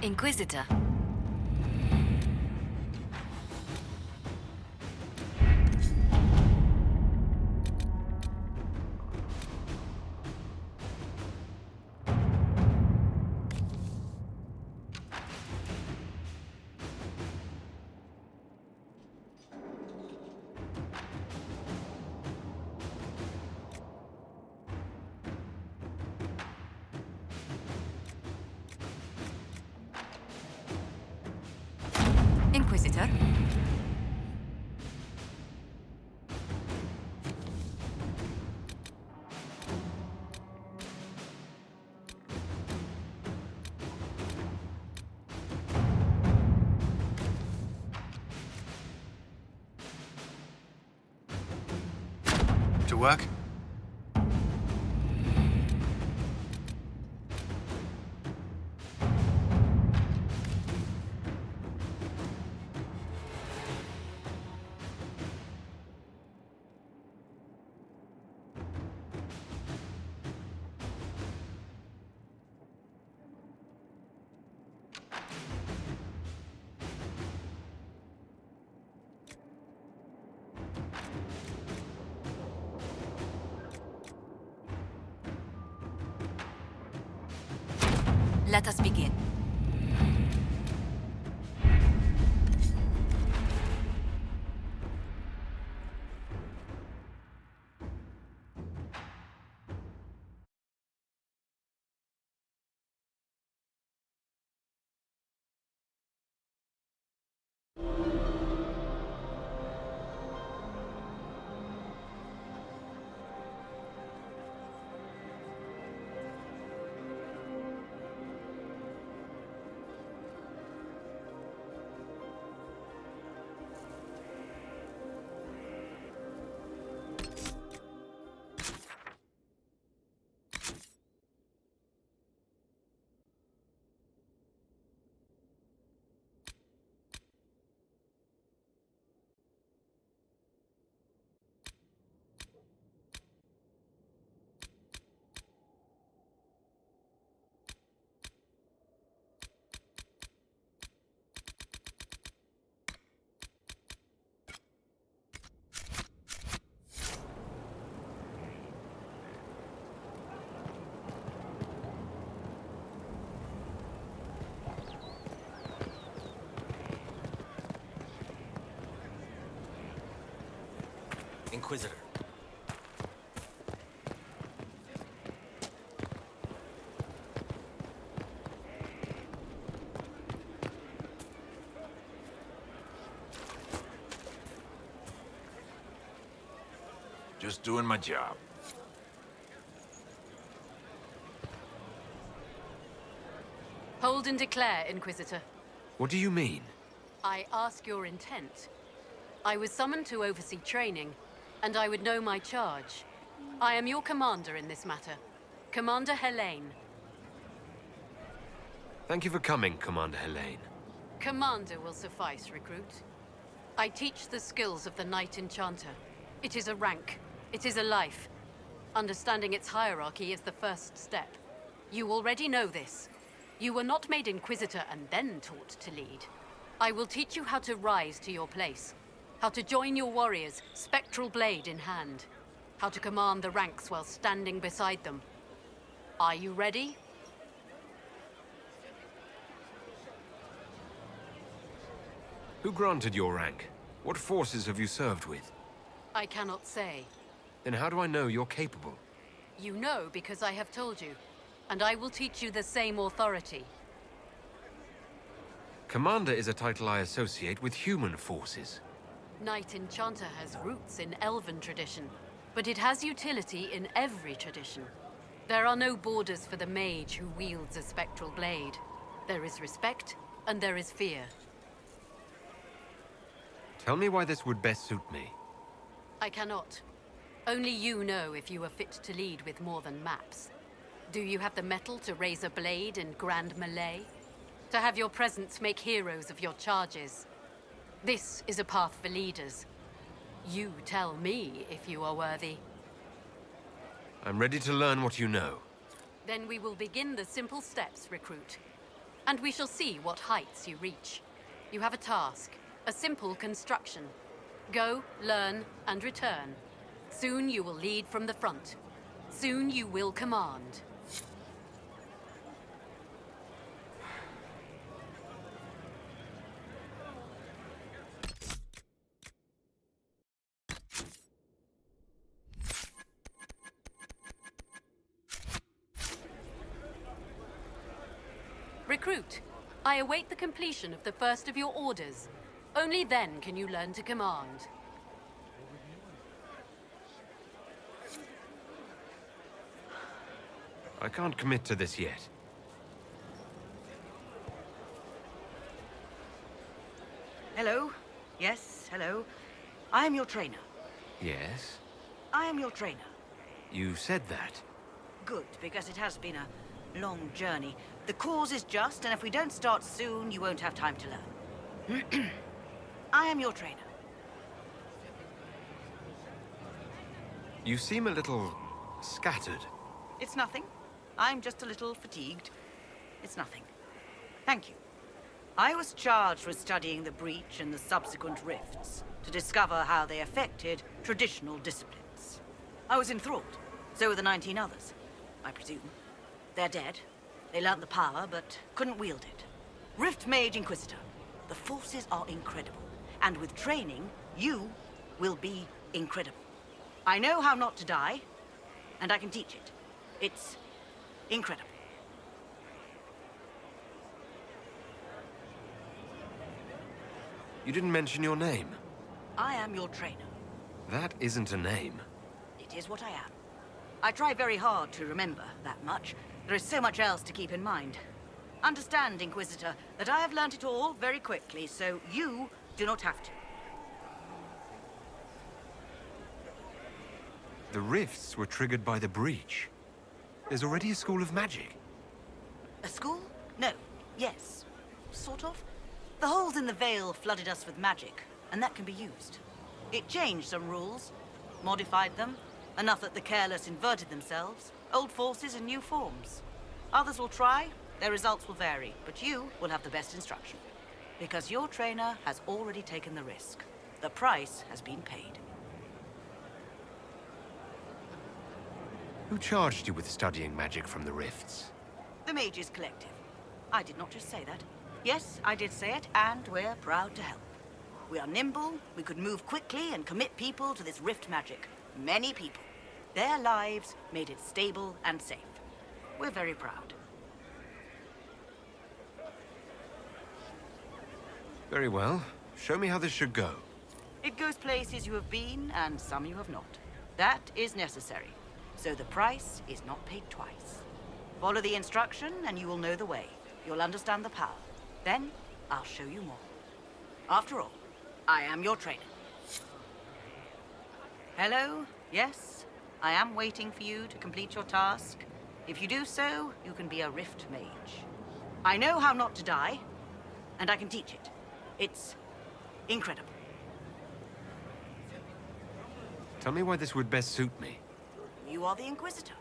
Inquisitor. Inquisitor. To work? Let us begin. Inquisitor. Just doing my job. Hold and declare, Inquisitor. What do you mean? I ask your intent. I was summoned to oversee training, and I would know my charge. I am your commander in this matter. Commander Helene. Thank you for coming, Commander Helene. Commander will suffice, recruit. I teach the skills of the Knight Enchanter. It is a rank. It is a life. Understanding its hierarchy is the first step. You already know this. You were not made Inquisitor and then taught to lead. I will teach you how to rise to your place. How to join your warriors, spectral blade in hand. How to command the ranks while standing beside them. Are you ready? Who granted your rank? What forces have you served with? I cannot say. Then how do I know you're capable? You know because I have told you, and I will teach you the same authority. Commander is a title I associate with human forces. Knight Enchanter has roots in Elven tradition, but it has utility in every tradition. There are no borders for the mage who wields a spectral blade. There is respect, and there is fear. Tell me why this would best suit me. I cannot. Only you know if you are fit to lead with more than maps. Do you have the mettle to raise a blade in grand melee? To have your presence make heroes of your charges? This is a path for leaders. You tell me if you are worthy. I'm ready to learn what you know. Then we will begin the simple steps, recruit. and we shall see what heights you reach. You have a task, a simple construction. Go, learn, and return. Soon you will lead from the front. Soon you will command. Recruit, I await the completion of the first of your orders. Only then can you learn to command. I can't commit to this yet. Hello? Yes, hello. I am your trainer. Yes? I am your trainer. You said that. Good, because it has been a long journey. The cause is just, and if we don't start soon, you won't have time to learn. I am your trainer. You seem a little scattered. It's nothing. I'm just a little fatigued. It's nothing. Thank you. I was charged with studying the breach and the subsequent rifts to discover how they affected traditional disciplines. I was enthralled. So were the 19 others, I presume. They're dead. They learnt the power, but couldn't wield it. Rift Mage Inquisitor. The forces are incredible. And with training, you will be incredible. I know how not to die, and I can teach it. It's incredible. You didn't mention your name. I am your trainer. That isn't a name. It is what I am. I try very hard to remember that much. There is so much else to keep in mind. Understand, Inquisitor, that I have learnt it all very quickly, so you do not have to. The rifts were triggered by the breach. There's already a school of magic. A school? No. Yes. Sort of. The holes in the veil flooded us with magic, and that can be used. It changed some rules, modified them, enough that the careless inverted themselves, old forces in new forms. Others will try, their results will vary, but you will have the best instruction. Because your trainer has already taken the risk. The price has been paid. Who charged you with studying magic from the rifts? The Mages Collective. I did not just say that. Yes, I did say it, and we're proud to help. We are nimble, we could move quickly and commit people to this rift magic. Many people. Their lives made it stable and safe. We're very proud. Very well. Show me how this should go. It goes places you have been, and some you have not. That is necessary. So the price is not paid twice. Follow the instruction, and you will know the way. You'll understand the power. Then, I'll show you more. After all, I am your trainer. Hello? Yes? I am waiting for you to complete your task. If you do so, you can be a Rift Mage. I know how not to die, and I can teach it. It's incredible. Tell me why this would best suit me. You are the Inquisitor.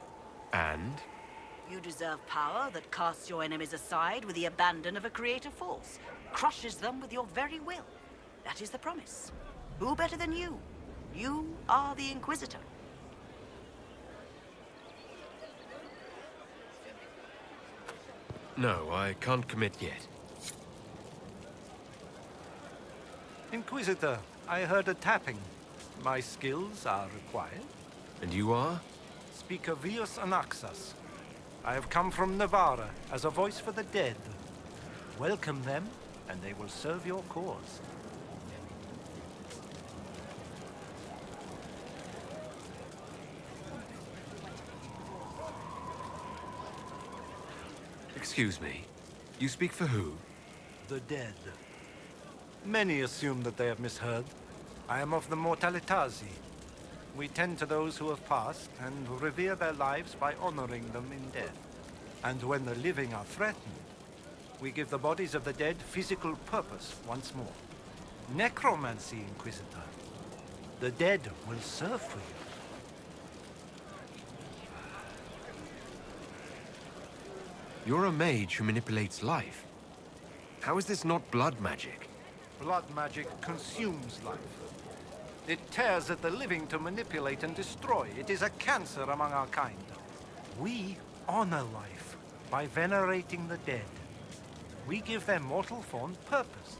And? You deserve power that casts your enemies aside with the abandon of a creative force, crushes them with your very will. That is the promise. Who better than you? You are the Inquisitor. No, I can't commit yet. Inquisitor, I heard a tapping. My skills are required. And you are? Speaker Vius Anaxas. I have come from Navarra as a voice for the dead. Welcome them, and they will serve your cause. Excuse me. You speak for who? The dead. Many assume that they have misheard. I am of the Mortalitazi. We tend to those who have passed and revere their lives by honoring them in death. And when the living are threatened, we give the bodies of the dead physical purpose once more. Necromancy, Inquisitor. The dead will serve for you. You're a mage who manipulates life. How is this not blood magic? Blood magic consumes life. It tears at the living to manipulate and destroy. It is a cancer among our kind. We honor life by venerating the dead. We give their mortal form purpose.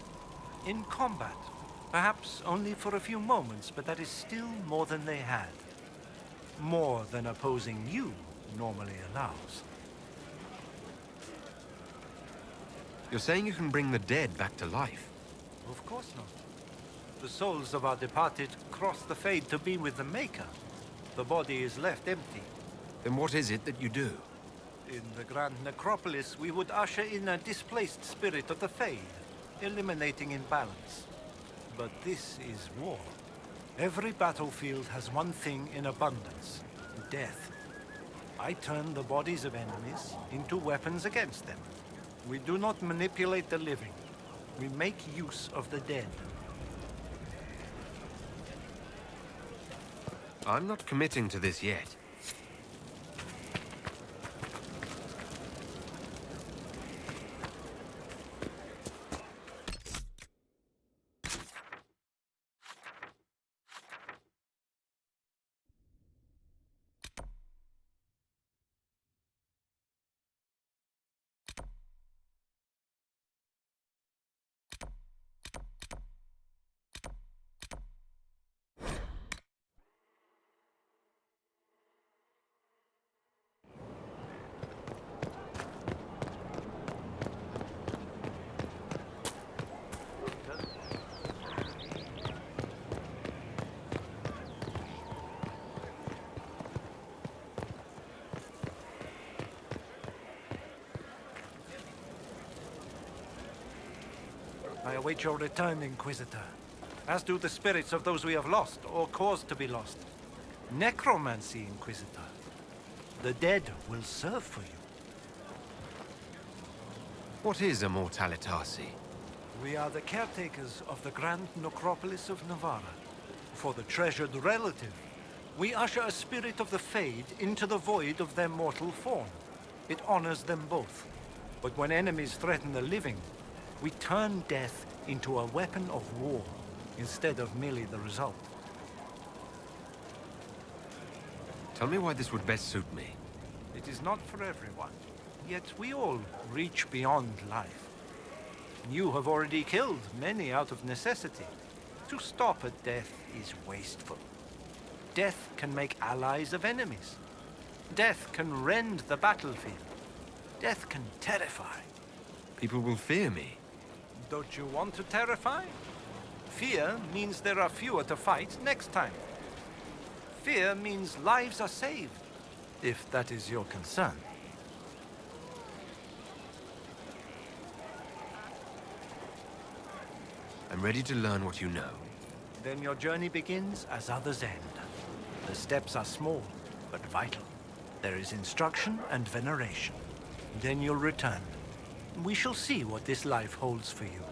In combat, perhaps only for a few moments, but that is still more than they had. More than opposing you normally allows. You're saying you can bring the dead back to life? Of course not. The souls of our departed cross the fade to be with the Maker. The body is left empty. Then what is it that you do? In the Grand Necropolis, we would usher in a displaced spirit of the Fade, eliminating imbalance. But this is war. Every battlefield has one thing in abundance: death. I turn the bodies of enemies into weapons against them. We do not manipulate the living. We make use of the dead. I'm not committing to this yet. I await your return, Inquisitor, as do the spirits of those we have lost or caused to be lost. Necromancy, Inquisitor. The dead will serve for you. What is immortalitasi? We are the caretakers of the Grand Necropolis of Navarra. For the treasured relative, we usher a spirit of the Fade into the void of their mortal form. It honors them both. But when enemies threaten the living, we turn death into a weapon of war, instead of merely the result. Tell me why this would best suit me. It is not for everyone, yet we all reach beyond life. You have already killed many out of necessity. To stop at death is wasteful. Death can make allies of enemies. Death can rend the battlefield. Death can terrify. People will fear me. Don't you want to terrify? Fear means there are fewer to fight next time. Fear means lives are saved, if that is your concern. I'm ready to learn what you know. Then your journey begins as others end. The steps are small, but vital. There is instruction and veneration. Then you'll return. We shall see what this life holds for you.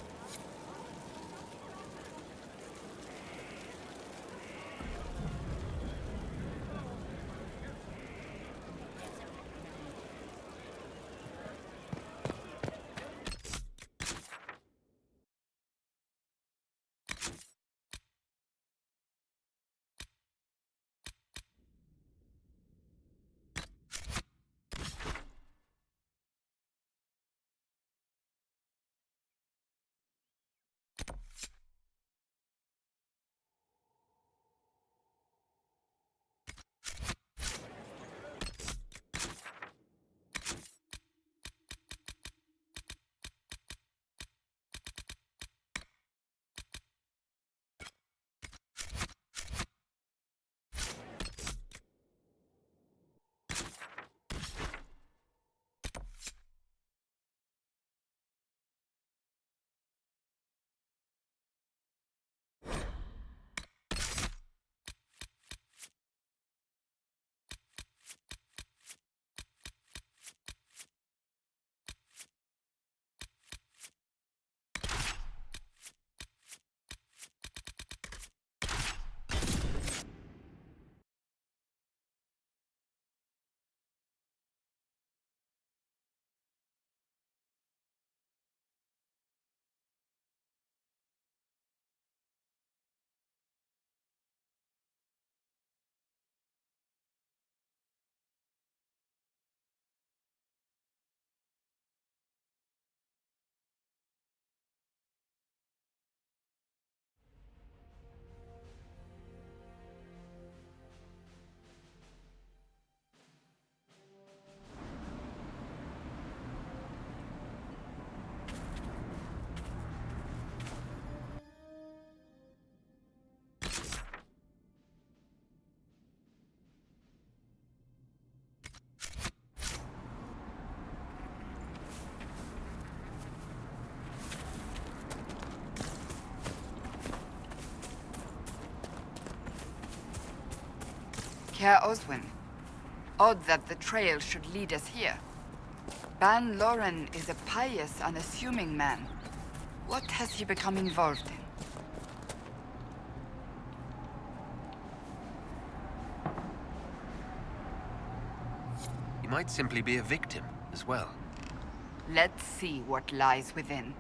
Herr Oswin. Odd that the trail should lead us here. Ban Loren is a pious, unassuming man. What has he become involved in? He might simply be a victim as well. Let's see what lies within.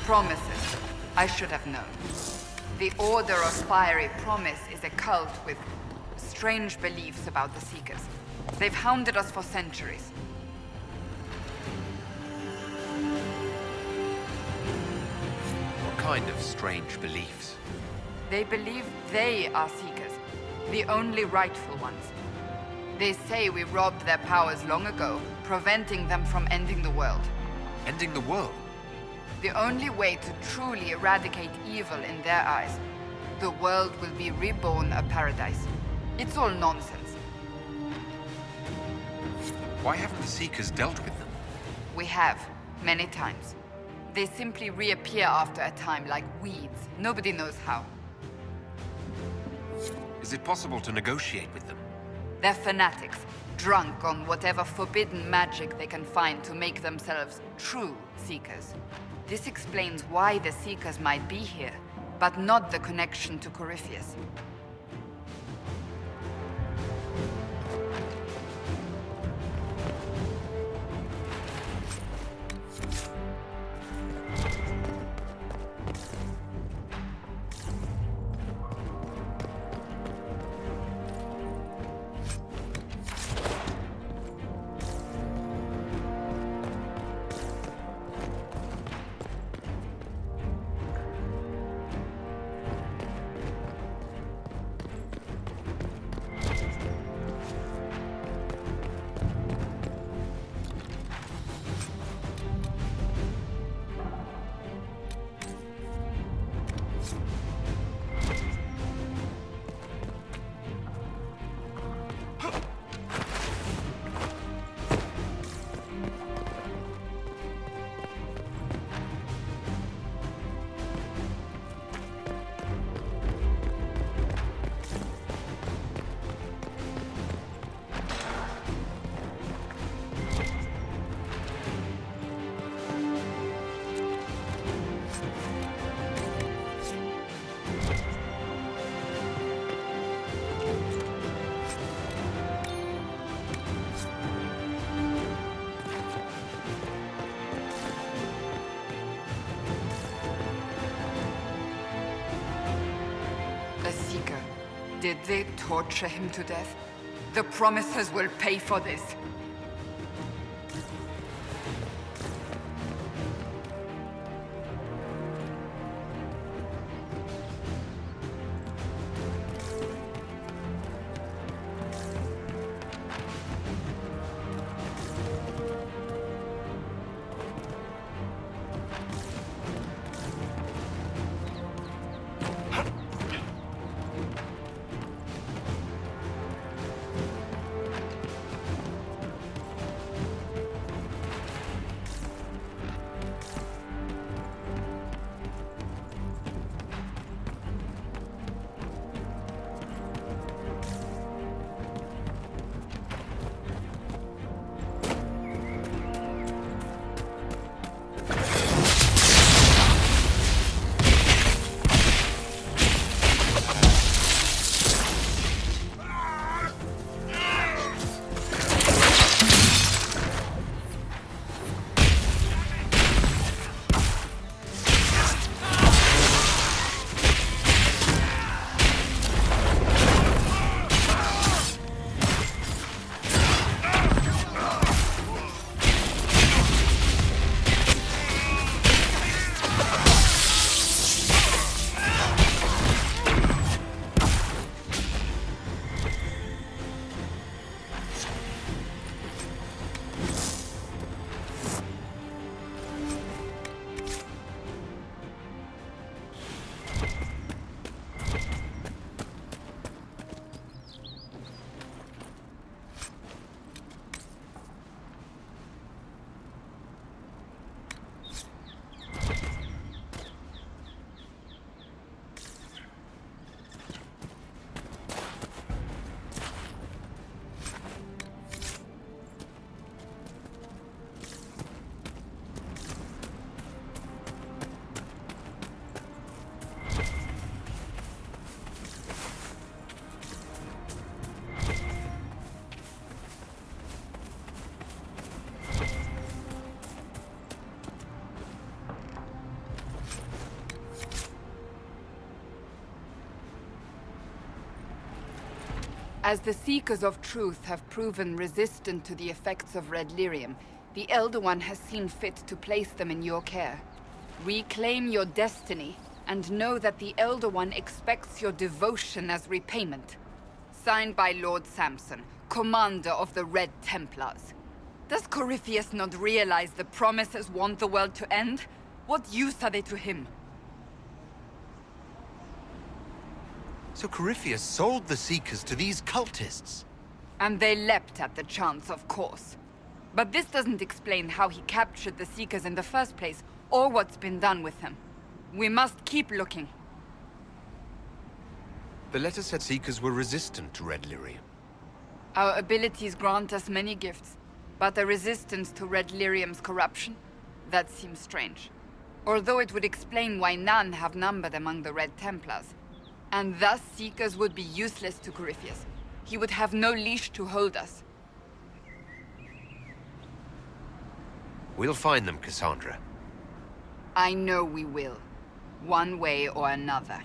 Promises. I should have known. The Order of Fiery Promise is a cult with strange beliefs about the Seekers. They've hounded us for centuries. What kind of strange beliefs? They believe they are Seekers, the only rightful ones. They say we robbed their powers long ago, preventing them from ending the world. Ending the world? The only way to truly eradicate evil in their eyes, the world will be reborn a paradise. It's all nonsense. Why haven't the Seekers dealt with them? We have, many times. They simply reappear after a time like weeds. Nobody knows how. Is it possible to negotiate with them? They're fanatics, drunk on whatever forbidden magic they can find to make themselves true Seekers. This explains why the Seekers might be here, but not the connection to Corypheus. Did they torture him to death? The promises will pay for this. As the Seekers of Truth have proven resistant to the effects of red lyrium, the Elder One has seen fit to place them in your care. Reclaim your destiny, and know that the Elder One expects your devotion as repayment. Signed by Lord Samson, commander of the Red Templars. Does Corypheus not realize the promises want the world to end? What use are they to him? So Corypheus sold the Seekers to these cultists? And they leapt at the chance, of course. But this doesn't explain how he captured the Seekers in the first place, or what's been done with them. We must keep looking. The letter said Seekers were resistant to red lyrium. Our abilities grant us many gifts, but a resistance to red lyrium's corruption? That seems strange. Although it would explain why none have numbered among the Red Templars. And thus Seekers would be useless to Corypheus. He would have no leash to hold us. We'll find them, Cassandra. I know we will. One way or another.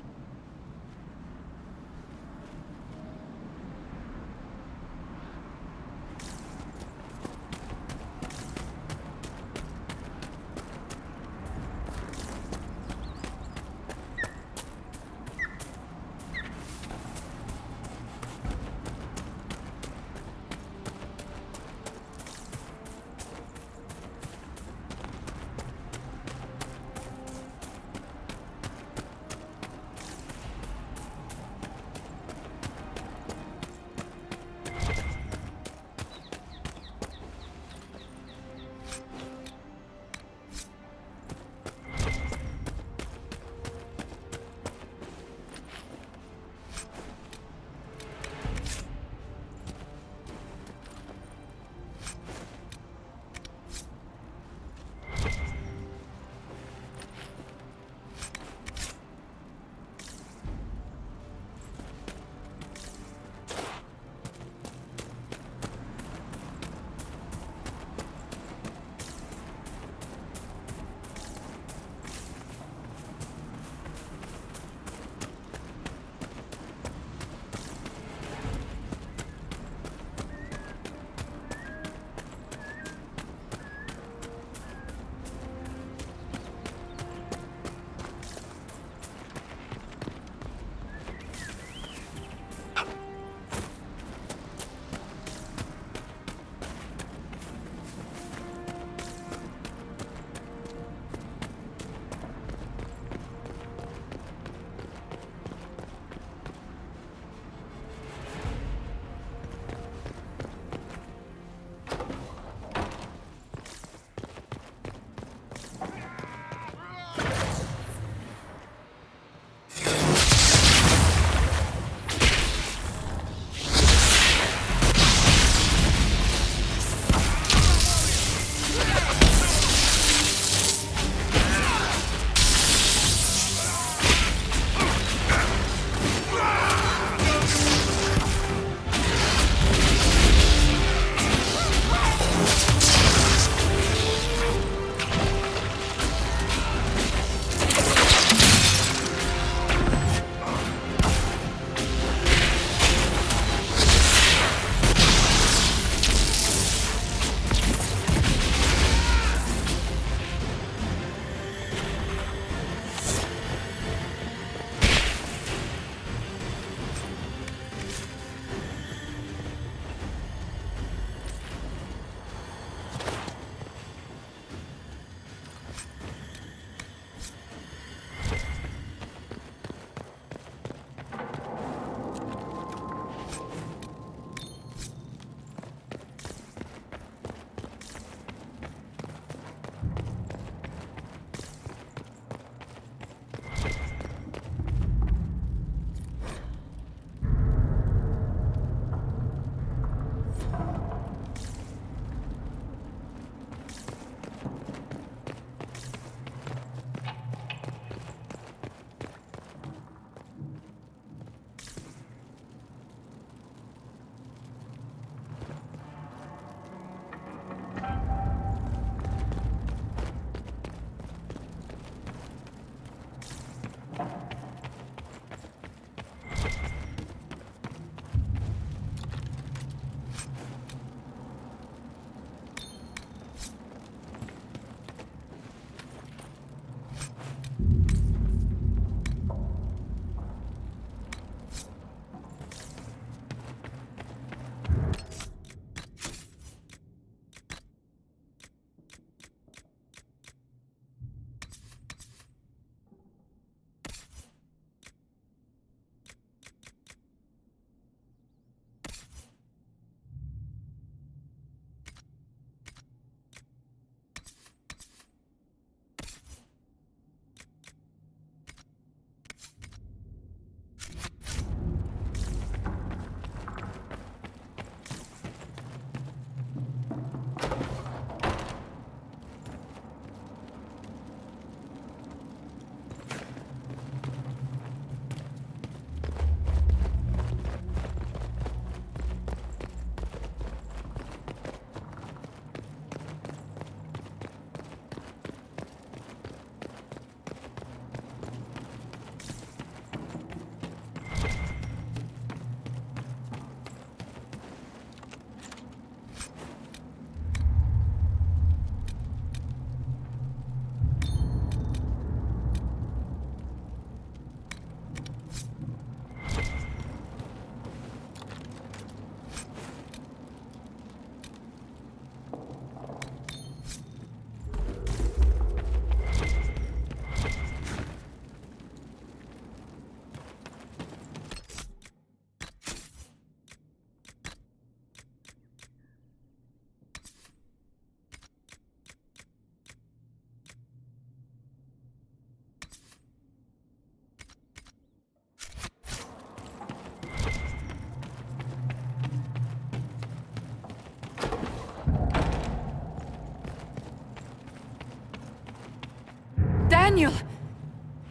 Daniel!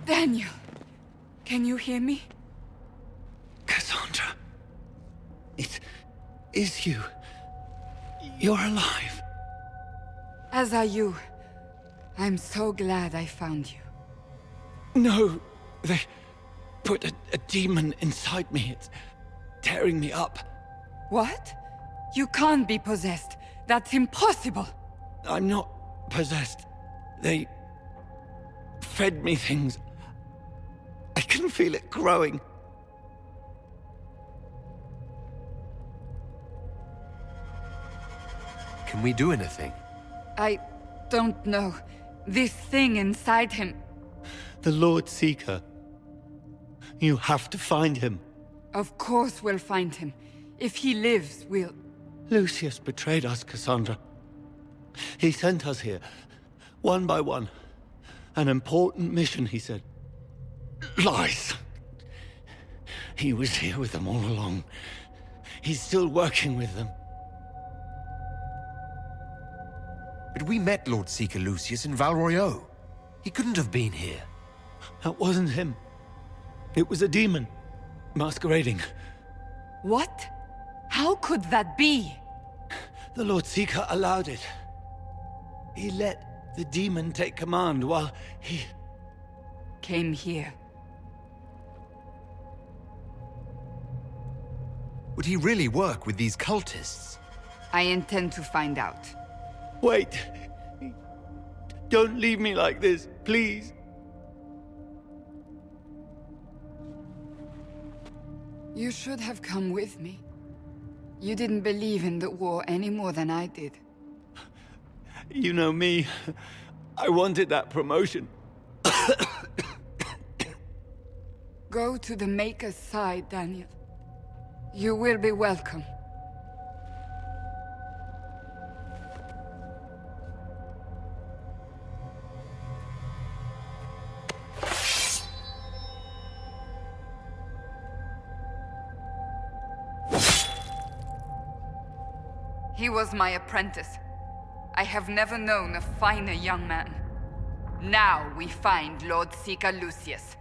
Daniel! Can you hear me? Cassandra. It is you. You're alive. As are you. I'm so glad I found you. No, they put a demon inside me. It's tearing me up. What? You can't be possessed. That's impossible. I'm not possessed. They fed me things. I can feel it growing. Can we do anything? I don't know. This thing inside him. The Lord Seeker. You have to find him. Of course we'll find him. If he lives, we'll... Lucius betrayed us, Cassandra. He sent us here, one by one. An important mission, he said. Lies! He was here with them all along. He's still working with them. But we met Lord Seeker Lucius in Val Royeaux. He couldn't have been here. That wasn't him. It was a demon, masquerading. What? How could that be? The Lord Seeker allowed it. He let the demon take command while he... Came here. Would he really work with these cultists? I intend to find out. Wait! Don't leave me like this, please. You should have come with me. You didn't believe in the war any more than I did. You know me. I wanted that promotion. Go to the Maker's side, Daniel. You will be welcome. He was my apprentice. I have never known a finer young man. Now we find Lord Seeker Lucius.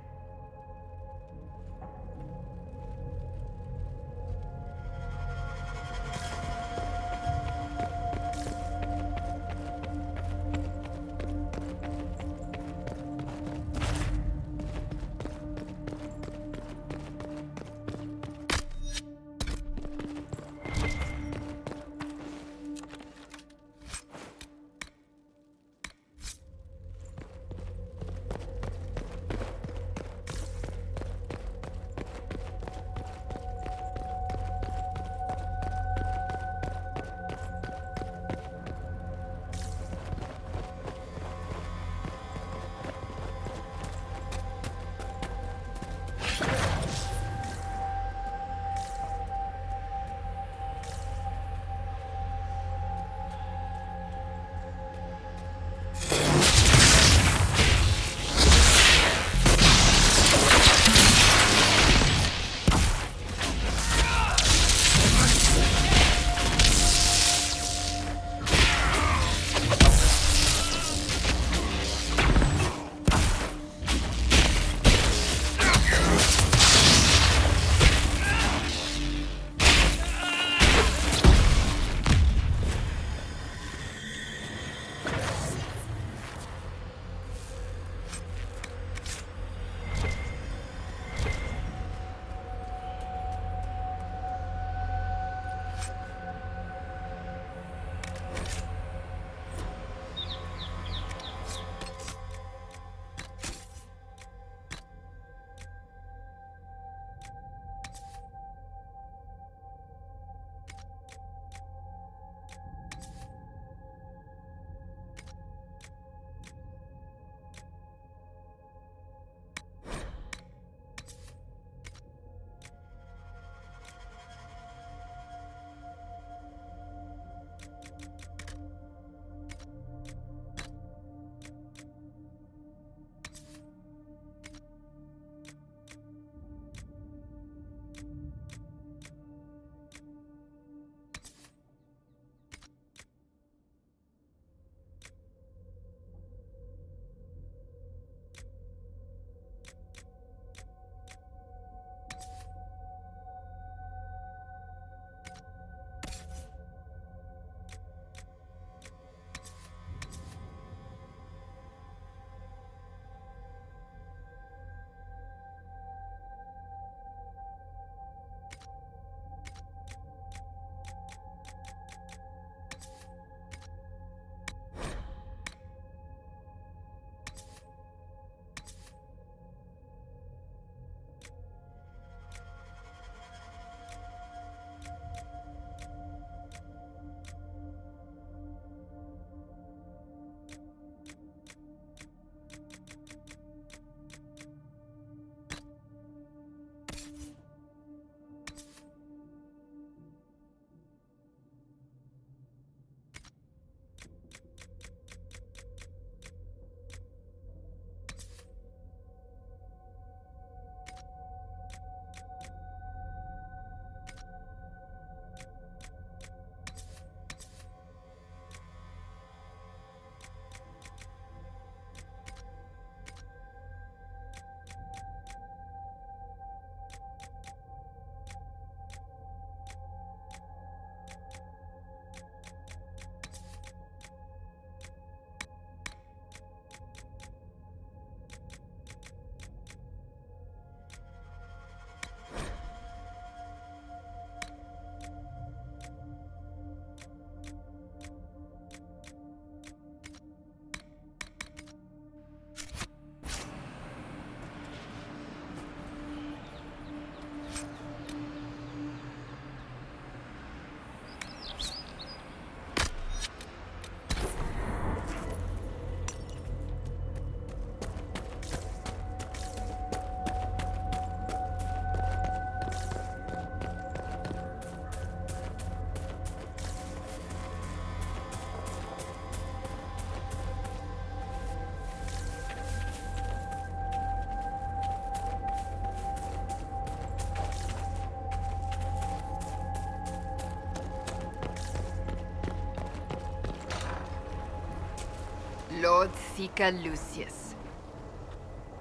Lord Seeker Lucius.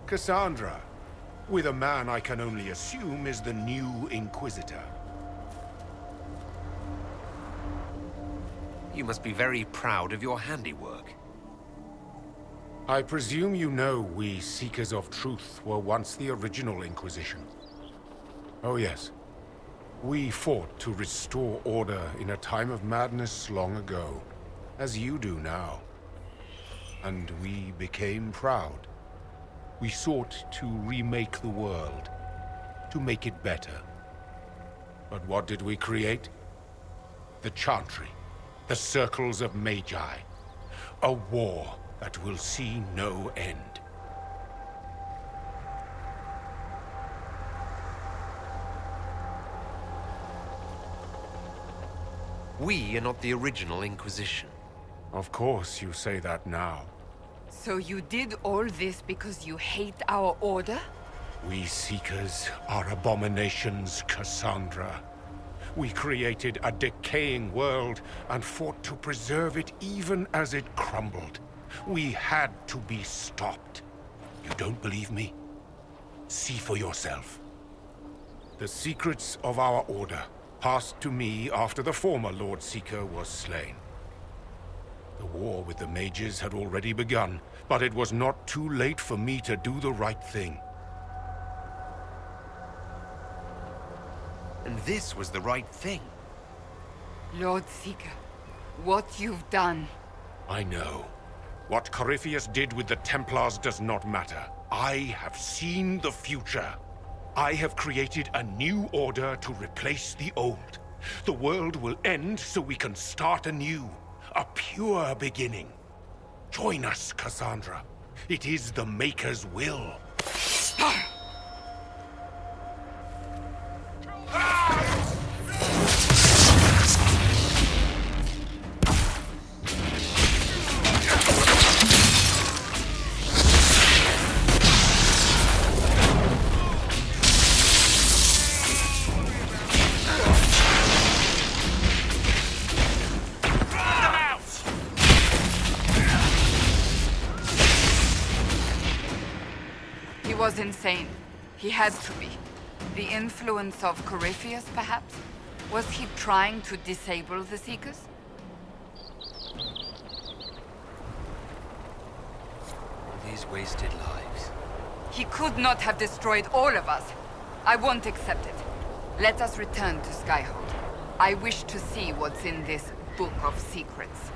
Cassandra, with a man I can only assume is the new Inquisitor. You must be very proud of your handiwork. I presume you know we Seekers of Truth were once the original Inquisition. Oh yes. We fought to restore order in a time of madness long ago, as you do now. And we became proud. We sought to remake the world, to make it better. But what did we create? The Chantry, the Circles of Magi. A war that will see no end. We are not the original Inquisition. Of course you say that now. So you did all this because you hate our order? We Seekers are abominations, Cassandra. We created a decaying world and fought to preserve it even as it crumbled. We had to be stopped. You don't believe me? See for yourself. The secrets of our order passed to me after the former Lord Seeker was slain. The war with the mages had already begun, but it was not too late for me to do the right thing. And this was the right thing. Lord Seeker, what you've done. I know. What Corypheus did with the Templars does not matter. I have seen the future. I have created a new order to replace the old. The world will end so we can start anew. A pure beginning. Join us, Cassandra. It is the Maker's will. He was insane. He had to be. The influence of Corypheus, perhaps? Was he trying to disable the Seekers? These wasted lives. He could not have destroyed all of us. I won't accept it. Let us return to Skyhold. I wish to see what's in this book of secrets.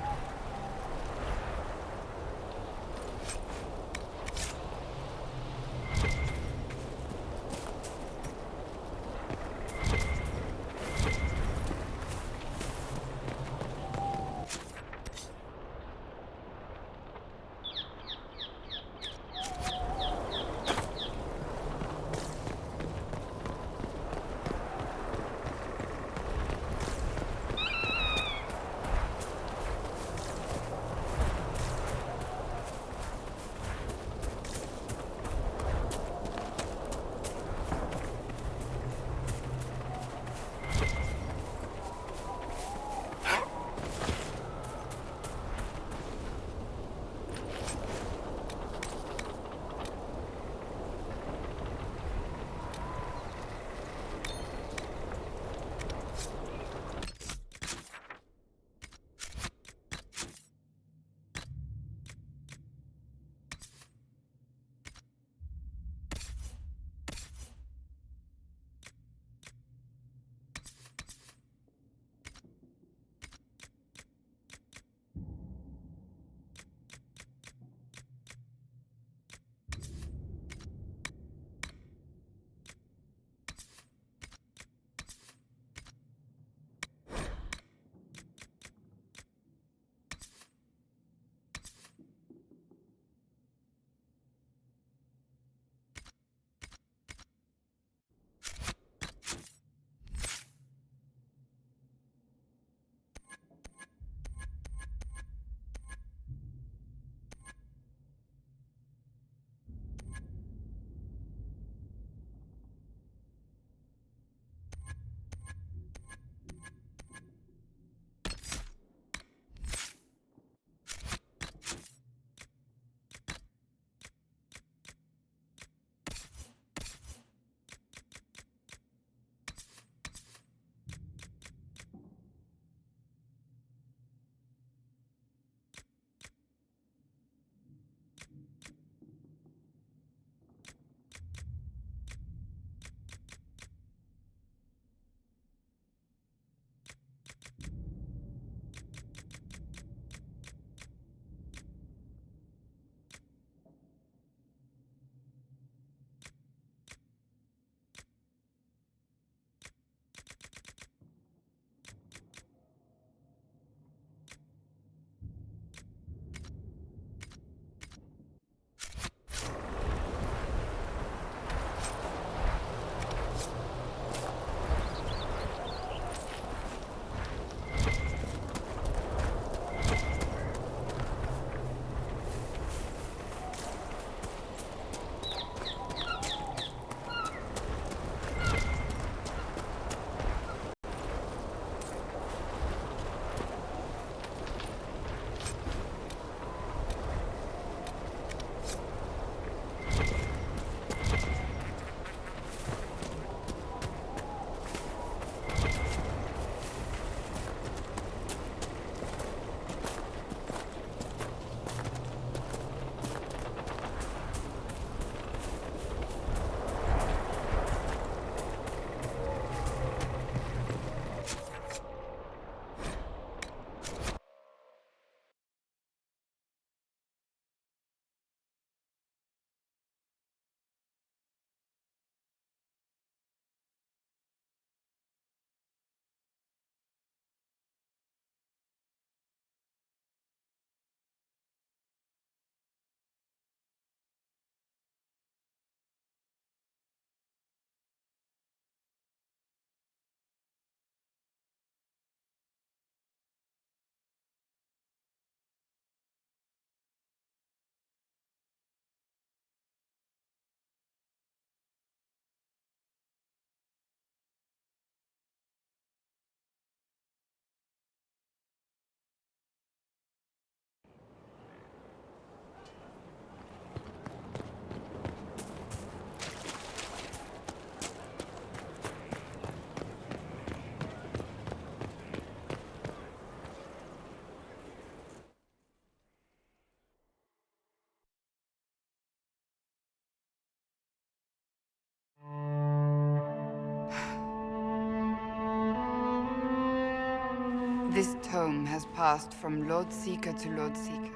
This tome has passed from Lord Seeker to Lord Seeker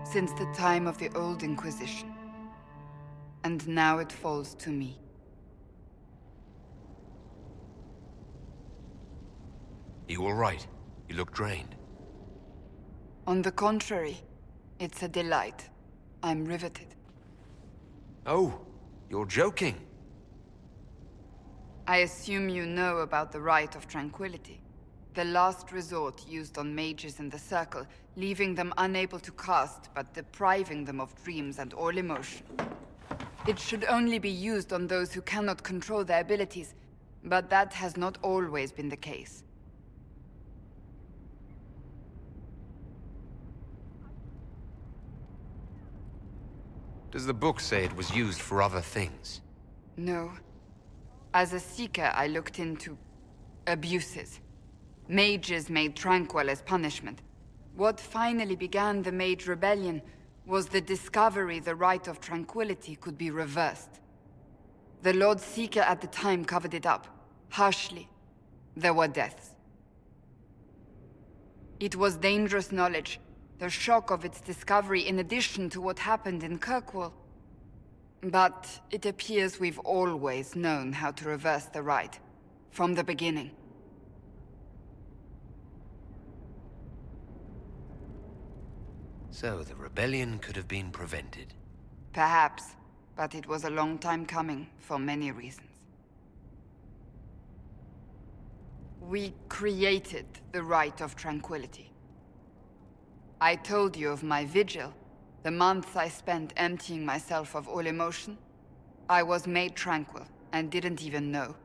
since the time of the Old Inquisition. And now it falls to me. You all right? You look drained. On the contrary, it's a delight. I'm riveted. Oh, you're joking. I assume you know about the Rite of Tranquility. The last resort used on mages in the Circle, leaving them unable to cast, but depriving them of dreams and all emotion. It should only be used on those who cannot control their abilities, but that has not always been the case. Does the book say it was used for other things? No. As a seeker, I looked into abuses. Mages made tranquil as punishment. What finally began the Mage Rebellion was the discovery the Rite of Tranquility could be reversed. The Lord Seeker at the time covered it up, harshly. There were deaths. It was dangerous knowledge, the shock of its discovery in addition to what happened in Kirkwall. But it appears we've always known how to reverse the rite, from the beginning. So the rebellion could have been prevented. Perhaps, but it was a long time coming, for many reasons. We created the Rite of Tranquility. I told you of my vigil, the months I spent emptying myself of all emotion. I was made tranquil, and didn't even know.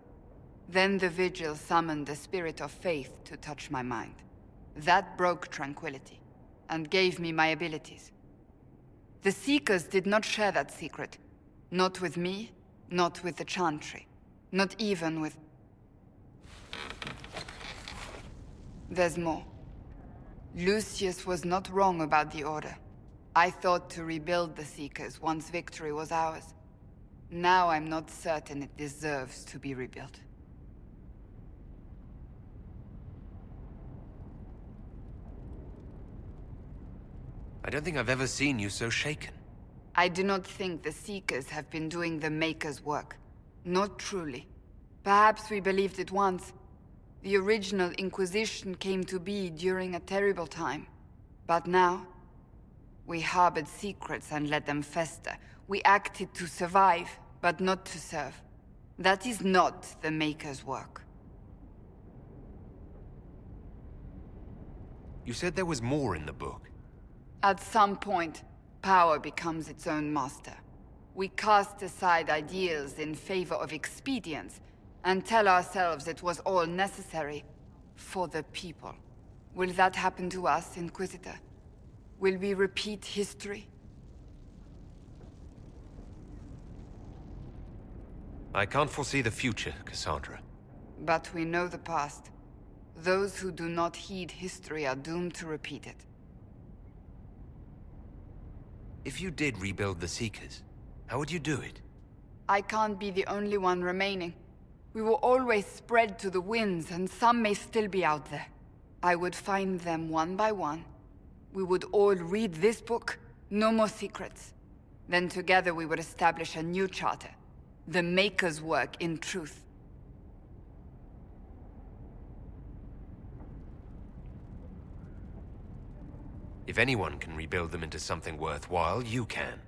Then the vigil summoned the spirit of faith to touch my mind. That broke tranquility, and gave me my abilities. The Seekers did not share that secret. Not with me, not with the Chantry, not even with... There's more. Lucius was not wrong about the Order. I thought to rebuild the Seekers once victory was ours. Now I'm not certain it deserves to be rebuilt. I don't think I've ever seen you so shaken. I do not think the Seekers have been doing the Maker's work. Not truly. Perhaps we believed it once. The original Inquisition came to be during a terrible time. But now, we harbored secrets and let them fester. We acted to survive, but not to serve. That is not the Maker's work. You said there was more in the book. At some point, power becomes its own master. We cast aside ideals in favor of expedience, and tell ourselves it was all necessary for the people. Will that happen to us, Inquisitor? Will we repeat history? I can't foresee the future, Cassandra. But we know the past. Those who do not heed history are doomed to repeat it. If you did rebuild the Seekers, how would you do it? I can't be the only one remaining. We will always spread to the winds, and some may still be out there. I would find them one by one. We would all read this book, no more secrets. Then together we would establish a new charter. The Maker's work in truth. If anyone can rebuild them into something worthwhile, you can.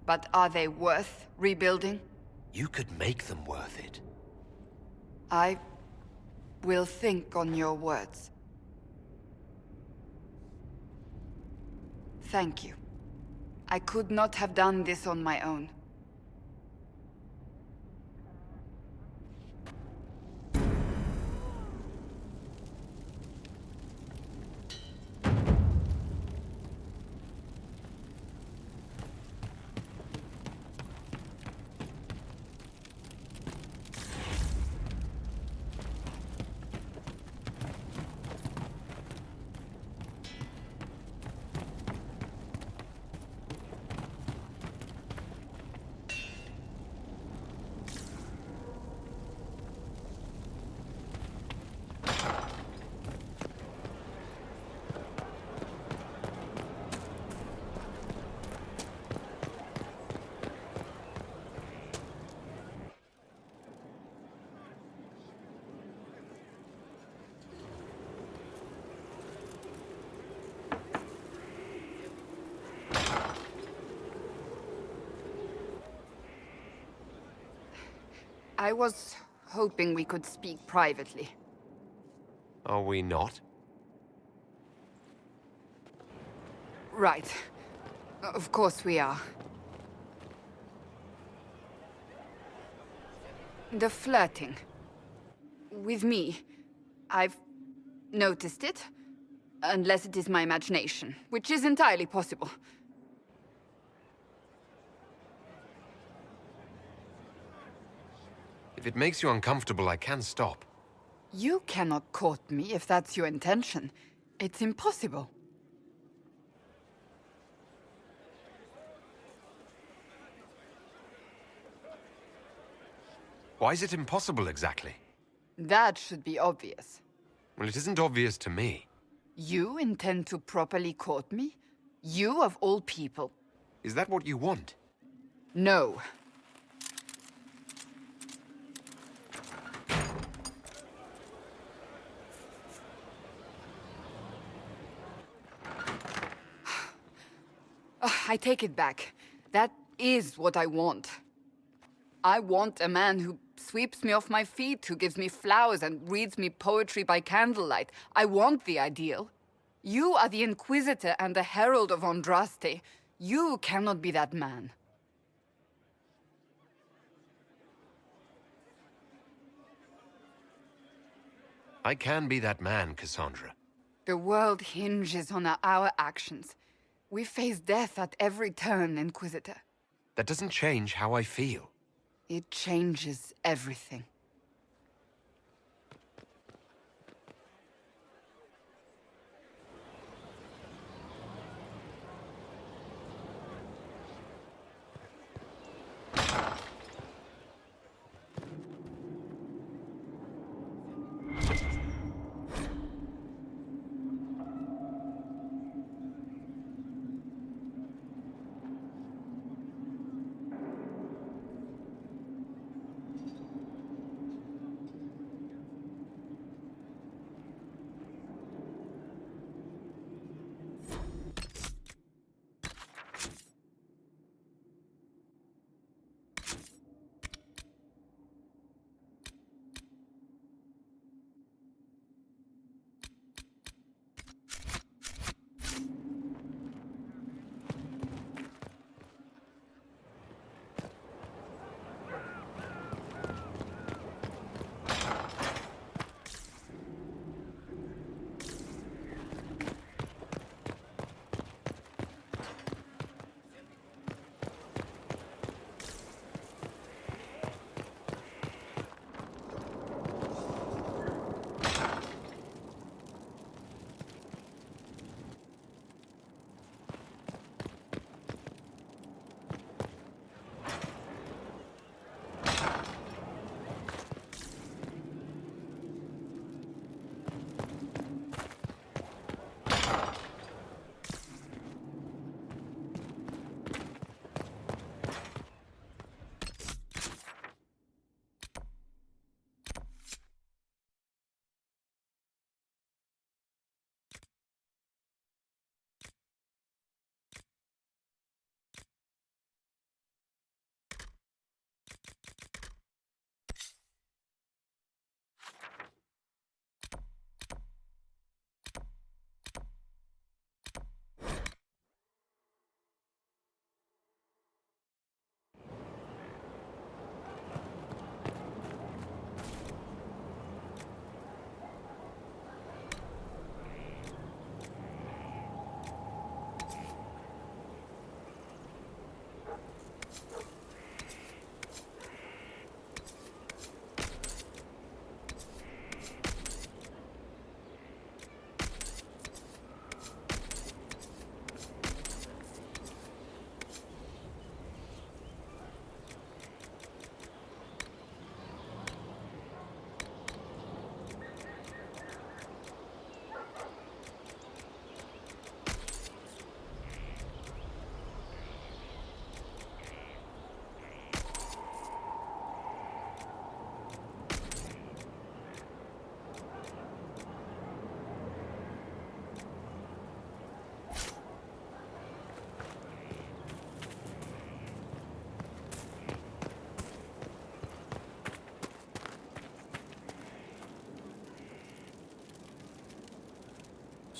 But are they worth rebuilding? You could make them worth it. I will think on your words. Thank you. I could not have done this on my own. I was hoping we could speak privately. Are we not? Right. Of course we are. The flirting. With me. I've noticed it. Unless it is my imagination, which is entirely possible. If it makes you uncomfortable, I can stop. You cannot court me if that's your intention. It's impossible. Why is it impossible exactly? That should be obvious. Well, it isn't obvious to me. You intend to properly court me? You of all people? Is that what you want? No. I take it back. That is what I want. I want a man who sweeps me off my feet, who gives me flowers and reads me poetry by candlelight. I want the ideal. You are the Inquisitor and the Herald of Andraste. You cannot be that man. I can be that man, Cassandra. The world hinges on our actions. We face death at every turn, Inquisitor. That doesn't change how I feel. It changes everything.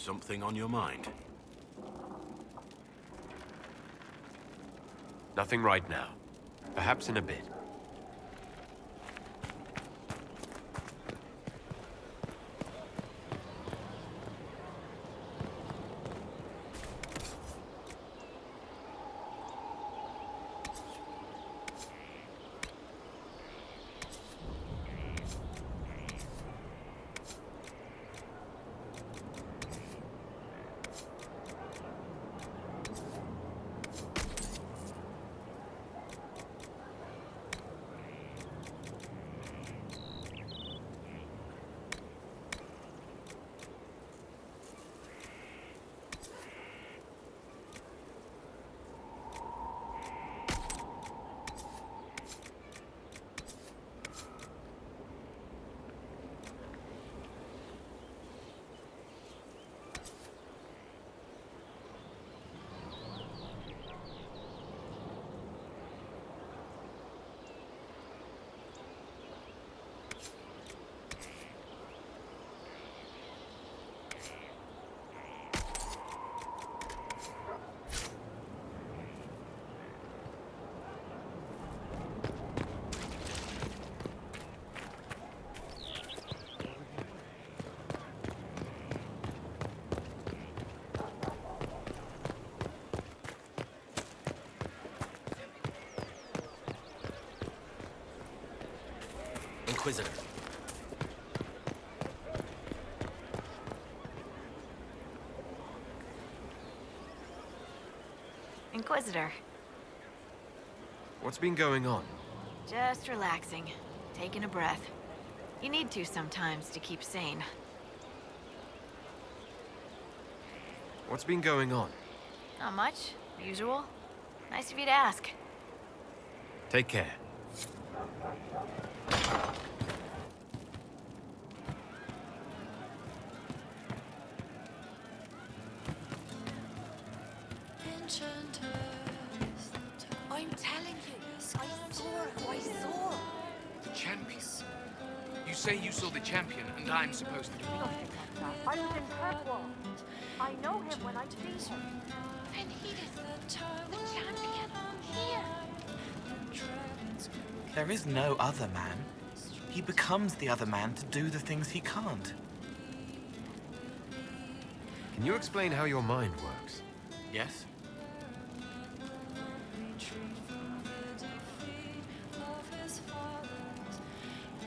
Something on your mind? Nothing right now. Perhaps in a bit. Inquisitor. Inquisitor. What's been going on? Just relaxing. Taking a breath. You need to sometimes to keep sane. What's been going on? Not much. Usual. Nice of you to ask. Take care. I'm telling you, I saw her. I saw her. The champion. You say you saw the champion, and I'm supposed to... I was in Kirkwall. I know him when I see him. And he is the champion here. There is no other man. He becomes the other man to do the things he can't. Can you explain how your mind works? Yes?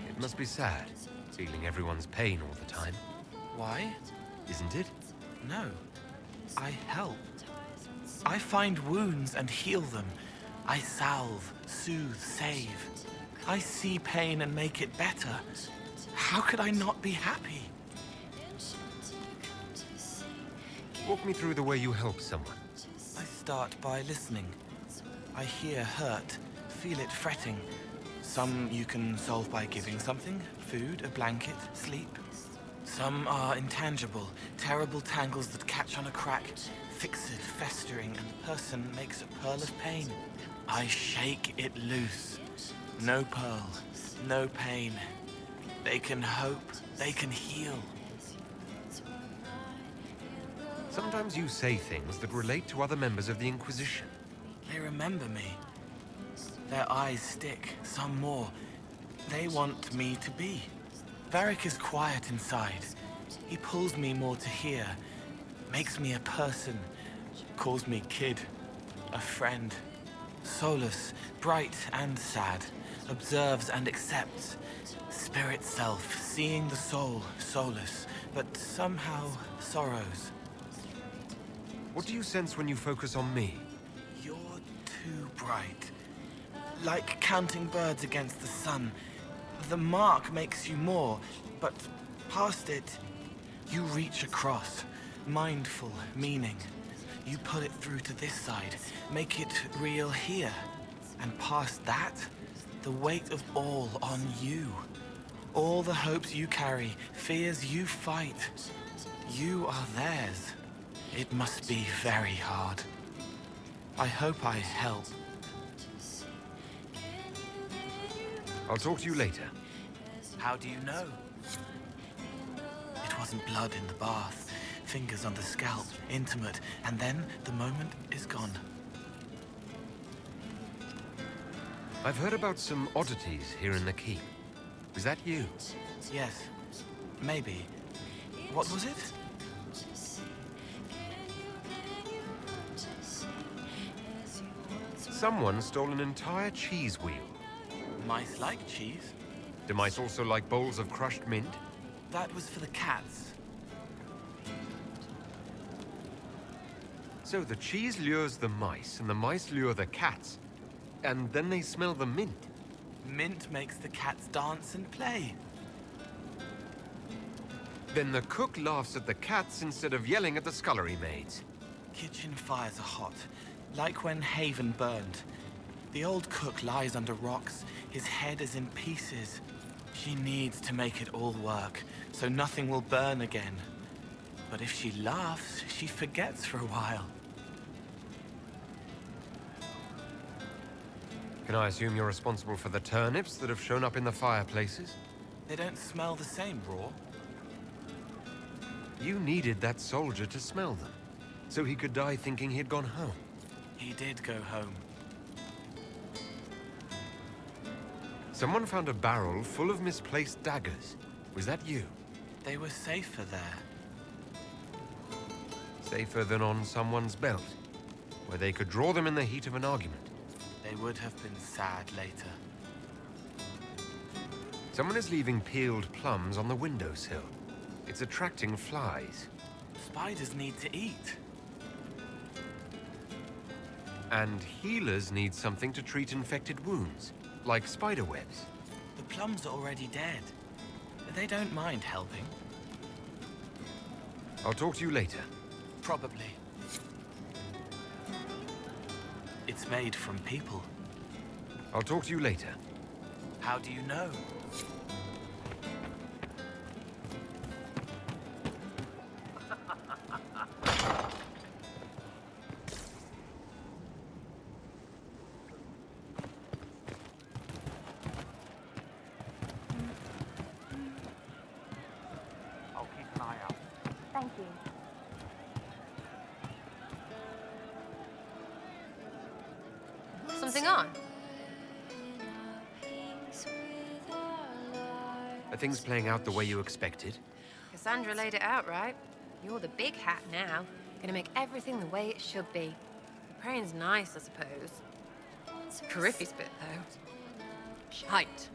It must be sad, feeling everyone's pain all the time. Why? Isn't it? No. I help. I find wounds and heal them. I salve, soothe, save. I see pain and make it better. How could I not be happy? Walk me through the way you help someone. I start by listening. I hear hurt, feel it fretting. Some you can solve by giving something, food, a blanket, sleep. Some are intangible, terrible tangles that catch on a crack, fixed, festering, and the person makes a pearl of pain. I shake it loose. No pearl, no pain. They can hope, they can heal. Sometimes you say things that relate to other members of the Inquisition. They remember me. Their eyes stick, some more. They want me to be. Varric is quiet inside. He pulls me more to hear, makes me a person, calls me kid, a friend. Solace, bright and sad, observes and accepts. Spirit self, seeing the soul, soulless, but somehow sorrows. What do you sense when you focus on me? You're too bright. Like counting birds against the sun. The mark makes you more, but past it, you reach across. Mindful meaning. You pull it through to this side, make it real here. And past that, the weight of all on you. All the hopes you carry, fears you fight. You are theirs. It must be very hard. I hope I help. I'll talk to you later. How do you know? It wasn't blood in the bath. fingers on the scalp, intimate, and then the moment is gone. I've heard about some oddities here in the keep. Was that you? Yes. Maybe. What was it? Someone stole an entire cheese wheel. Mice like cheese. Do mice also like bowls of crushed mint? That was for the cats. So the cheese lures the mice, and the mice lure the cats. And then they smell the mint. Mint makes the cats dance and play. Then the cook laughs at the cats instead of yelling at the scullery maids. Kitchen fires are hot, like when Haven burned. The old cook lies under rocks, his head is in pieces. She needs to make it all work, so nothing will burn again. But if she laughs, she forgets for a while. Can I assume you're responsible for the turnips that have shown up in the fireplaces? They don't smell the same raw. You needed that soldier to smell them, so he could die thinking he'd gone home. He did go home. Someone found a barrel full of misplaced daggers. Was that you? They were safer there. Safer than on someone's belt, where they could draw them in the heat of an argument. They would have been sad later. Someone is leaving peeled plums on the windowsill. It's attracting flies. Spiders need to eat. And healers need something to treat infected wounds, like spider webs. The plums are already dead. They don't mind helping. I'll talk to you later. Probably. It's made from people. I'll talk to you later. How do you know? I'll keep an eye out. Thank you. Something on? Are things playing out the way you expected? Cassandra laid it out right. You're the big hat now. Gonna make everything the way it should be. Praying's nice, I suppose. Coryphe's bit, though. Height.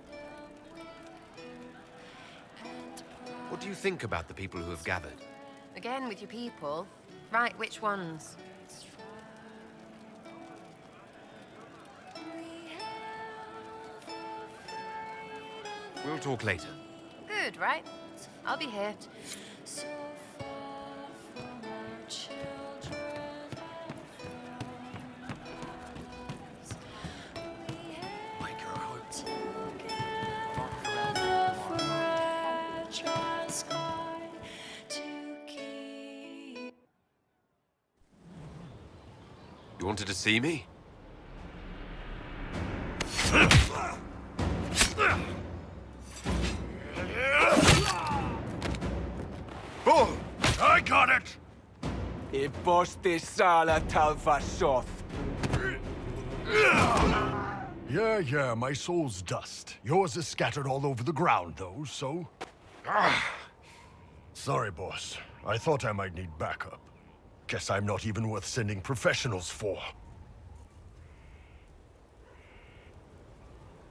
What do you think about the people who have gathered? Again with your people. Right, which ones? We'll talk later. Good, right? I'll be here. You wanted to see me? Oh, I got it! Yeah, my soul's dust. Yours is scattered all over the ground, though, so... Sorry, boss. I thought I might need backup. Guess I'm not even worth sending professionals for.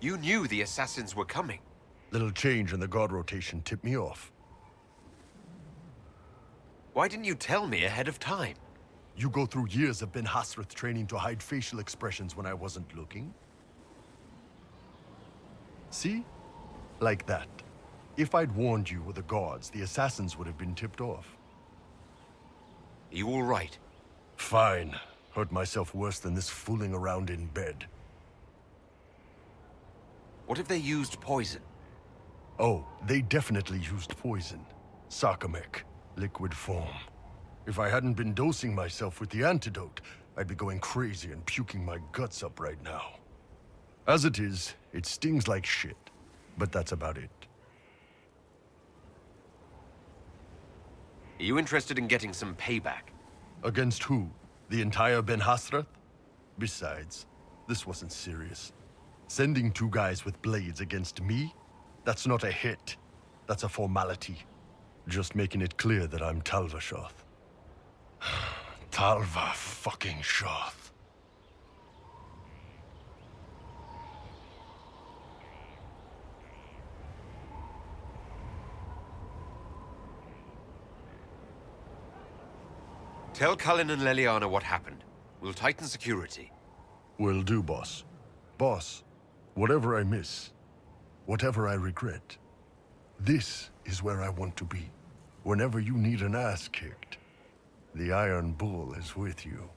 You knew the assassins were coming. Little change in the guard rotation tipped me off. Why didn't you tell me ahead of time? You go through years of Ben Hasrith training to hide facial expressions when I wasn't looking. See? Like that. If I'd warned you with the guards, the assassins would have been tipped off. Are you all right? Fine. Hurt myself worse than this fooling around in bed. What if they used poison? Oh, they definitely used poison. Sarcomec, liquid form. If I hadn't been dosing myself with the antidote, I'd be going crazy and puking my guts up right now. As it is, it stings like shit, but that's about it. Are you interested in getting some payback? Against who? The entire Ben Hasrath? Besides, this wasn't serious. Sending 2 guys with blades against me? That's not a hit. That's a formality. Just making it clear that I'm Talva Shoth. Talva fucking Shoth. Tell Cullen and Leliana what happened. We'll tighten security. Will do, boss. Boss, whatever I miss, whatever I regret, this is where I want to be. Whenever you need an ass kicked, the Iron Bull is with you.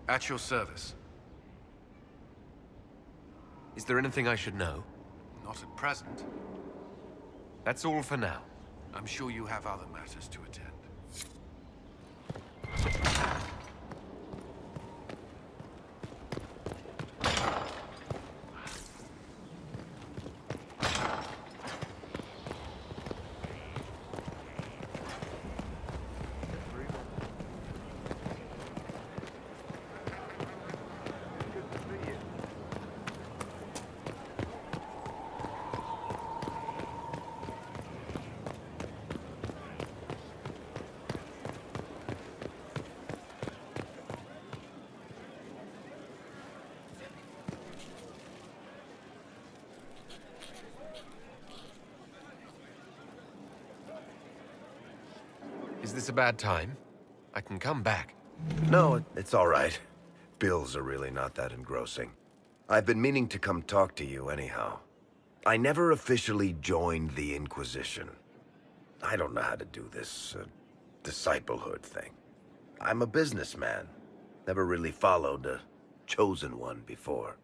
At your service. Is there anything I should know? Not at present. That's all for now. I'm sure you have other matters to attend. Is this a bad time? I can come back. No, it's all right. Bills are really not that engrossing. I've been meaning to come talk to you anyhow. I never officially joined the Inquisition. I don't know how to do this disciplehood thing. I'm a businessman. Never really followed a chosen one before.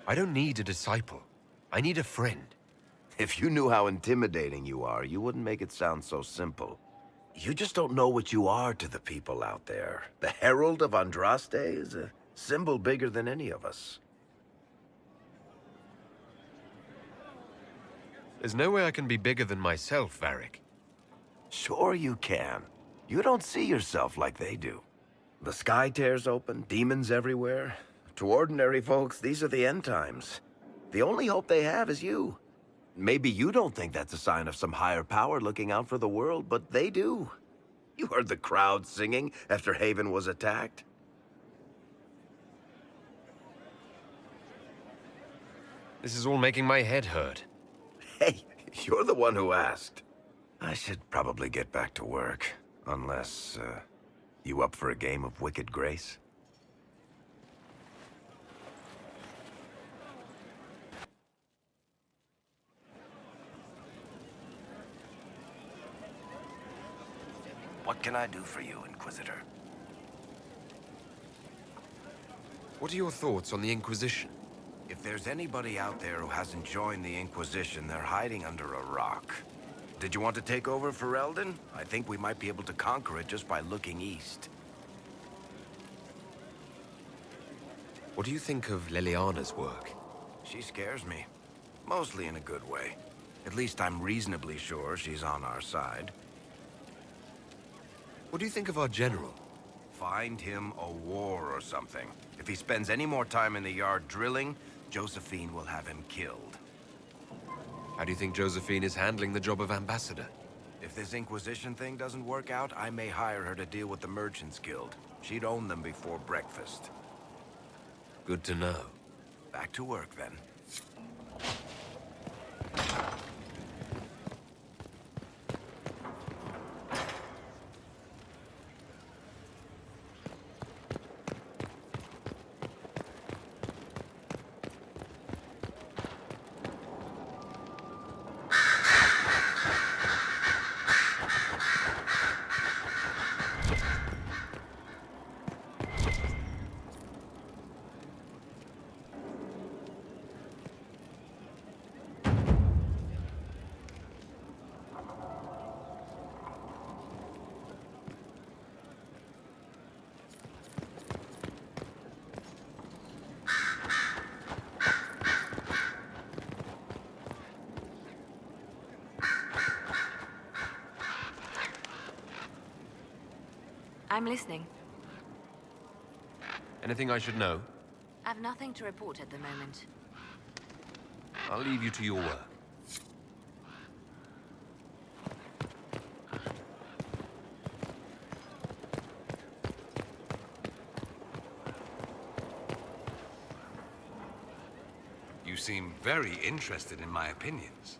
I don't need a disciple. I need a friend. If you knew how intimidating you are, you wouldn't make it sound so simple. You just don't know what you are to the people out there. The Herald of Andraste is a symbol bigger than any of us. There's no way I can be bigger than myself, Varric. Sure you can. You don't see yourself like they do. The sky tears open, demons everywhere. To ordinary folks, these are the end times. The only hope they have is you. Maybe you don't think that's a sign of some higher power looking out for the world, but they do. You heard the crowd singing after Haven was attacked. This is all making my head hurt. Hey, you're the one who asked. I should probably get back to work. Unless, you up for a game of Wicked Grace? What can I do for you, Inquisitor? What are your thoughts on the Inquisition? If there's anybody out there who hasn't joined the Inquisition, they're hiding under a rock. Did you want to take over Ferelden? I think we might be able to conquer it just by looking east. What do you think of Leliana's work? She scares me. Mostly in a good way. At least I'm reasonably sure she's on our side. What do you think of our general? Find him a war or something. If he spends any more time in the yard drilling, Josephine will have him killed. How do you think Josephine is handling the job of ambassador? If this Inquisition thing doesn't work out, I may hire her to deal with the Merchants Guild. She'd own them before breakfast. Good to know. Back to work, then. I'm listening. Anything I should know? I've nothing to report at the moment. I'll leave you to your work. You seem very interested in my opinions.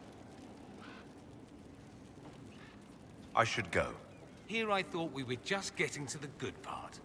I should go. Here I thought we were just getting to the good part.